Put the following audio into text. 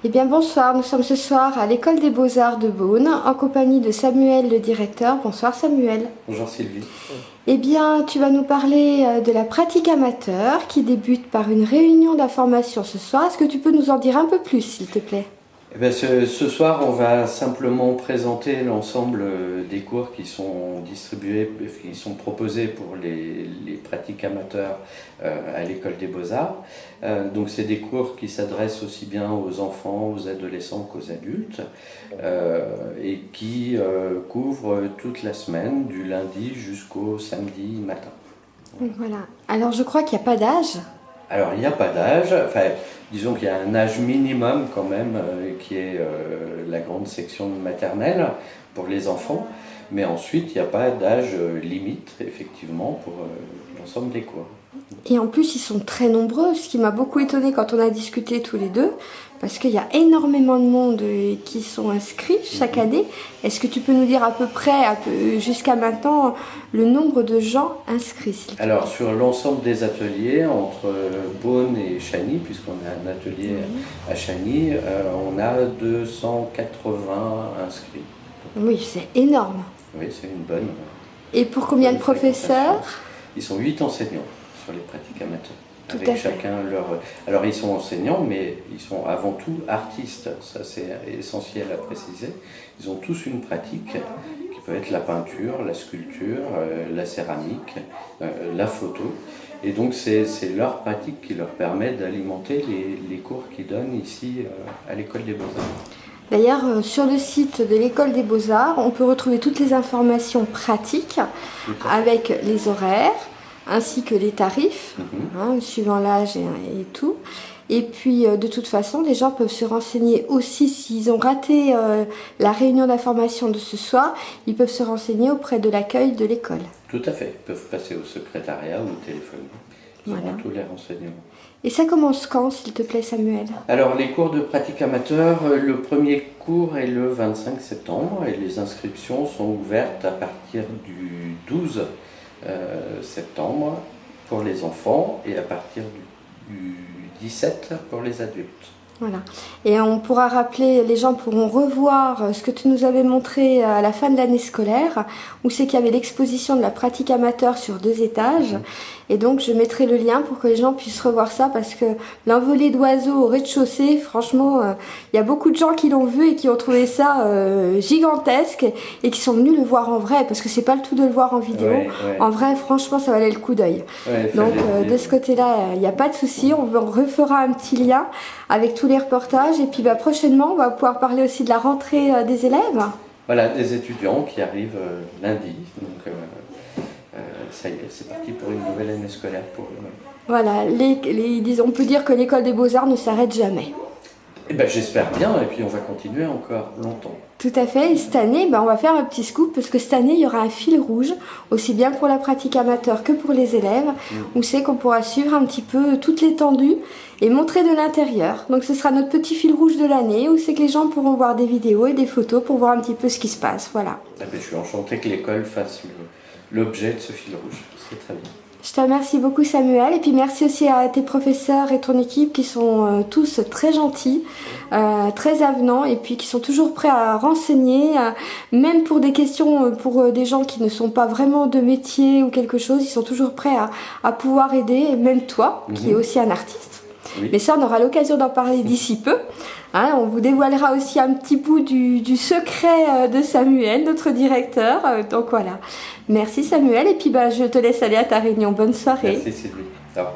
Eh bien bonsoir, nous sommes ce soir à l'école des Beaux-Arts de Beaune en compagnie de Samuel le directeur. Bonsoir Samuel. Bonjour Sylvie. Eh bien tu vas nous parler de la pratique amateur qui débute par une réunion d'information ce soir. Est-ce que tu peux nous en dire un peu plus s'il te plaît? Eh bien, ce soir, on va simplement présenter l'ensemble des cours qui sont distribués, qui sont proposés pour les pratiques amateurs à l'école des Beaux-Arts. Donc c'est des cours qui s'adressent aussi bien aux enfants, aux adolescents qu'aux adultes et qui couvrent toute la semaine, du lundi jusqu'au samedi matin. Voilà. Alors je crois qu'il n'y a pas d'âge. Alors il n'y a pas d'âge, enfin disons qu'il y a un âge minimum quand même qui est la grande section maternelle pour les enfants, mais ensuite il n'y a pas d'âge limite effectivement pour l'ensemble des cours. Et en plus ils sont très nombreux, ce qui m'a beaucoup étonné quand on a discuté tous les deux, parce qu'il y a énormément de monde qui sont inscrits chaque année. Est-ce que tu peux nous dire à peu près, jusqu'à maintenant, le nombre de gens inscrits? Alors sur l'ensemble des ateliers, entre Beaune et Chagny, puisqu'on a un atelier à Chagny, on a 280 inscrits. Oui, c'est énorme. Oui, c'est une bonne. Et pour combien de professeurs? Ils sont 8 enseignants sur les pratiques amateurs. Tout Avec à fait. chacun leur... Alors ils sont enseignants, mais ils sont avant tout artistes. Ça c'est essentiel à préciser. Ils ont tous une pratique qui peut être la peinture, la sculpture, la céramique, la photo. Et donc c'est leur pratique qui leur permet d'alimenter les cours qu'ils donnent ici à l'école des Beaux-Arts. D'ailleurs, sur le site de l'école des Beaux-Arts, on peut retrouver toutes les informations pratiques avec les horaires ainsi que les tarifs, suivant l'âge et tout. Et puis, de toute façon, les gens peuvent se renseigner aussi s'ils ont raté la réunion d'information de ce soir. Ils peuvent se renseigner auprès de l'accueil de l'école. Tout à fait. Ils peuvent passer au secrétariat ou téléphoner. Ils auront tous les renseignements. Et ça commence quand, s'il te plaît, Samuel? Alors, les cours de pratique amateur, le premier cours est le 25 septembre et les inscriptions sont ouvertes à partir du 12 septembre pour les enfants et à partir du 17 pour les adultes. Voilà. Et on pourra rappeler, les gens pourront revoir ce que tu nous avais montré à la fin de l'année scolaire, où c'est qu'il y avait l'exposition de la pratique amateur sur 2 étages. Et donc je mettrai le lien pour que les gens puissent revoir ça, parce que l'envolée d'oiseaux au rez-de-chaussée, franchement, il y a beaucoup de gens qui l'ont vu et qui ont trouvé ça gigantesque et qui sont venus le voir en vrai, parce que c'est pas le tout de le voir en vidéo. Ouais. En vrai, franchement, ça valait le coup d'œil. Donc de ce côté-là, il n'y a pas de souci, on refera un petit lien avec tous les reportages, et puis prochainement on va pouvoir parler aussi de la rentrée des élèves. Voilà, des étudiants qui arrivent lundi, donc ça y est, c'est parti pour une nouvelle année scolaire pour eux. Voilà, on peut dire que l'école des Beaux-Arts ne s'arrête jamais. Eh ben, j'espère bien, et puis on va continuer encore longtemps. Tout à fait, et cette année, on va faire un petit scoop, parce que cette année, il y aura un fil rouge, aussi bien pour la pratique amateur que pour les élèves, où c'est qu'on pourra suivre un petit peu toute l'étendue et montrer de l'intérieur. Donc ce sera notre petit fil rouge de l'année, où c'est que les gens pourront voir des vidéos et des photos pour voir un petit peu ce qui se passe, voilà. Eh ben, je suis enchanté que l'école fasse l'objet de ce fil rouge, c'est très bien. Je te remercie beaucoup Samuel, et puis merci aussi à tes professeurs et ton équipe qui sont tous très gentils, très avenants, et puis qui sont toujours prêts à renseigner, même pour des questions pour des gens qui ne sont pas vraiment de métier ou quelque chose, ils sont toujours prêts à pouvoir aider, et même toi qui es aussi un artiste. Oui. Mais ça, on aura l'occasion d'en parler d'ici peu. On vous dévoilera aussi un petit bout du secret de Samuel, notre directeur. Donc voilà. Merci Samuel, et puis je te laisse aller à ta réunion. Bonne soirée. Merci Sylvie. Au revoir.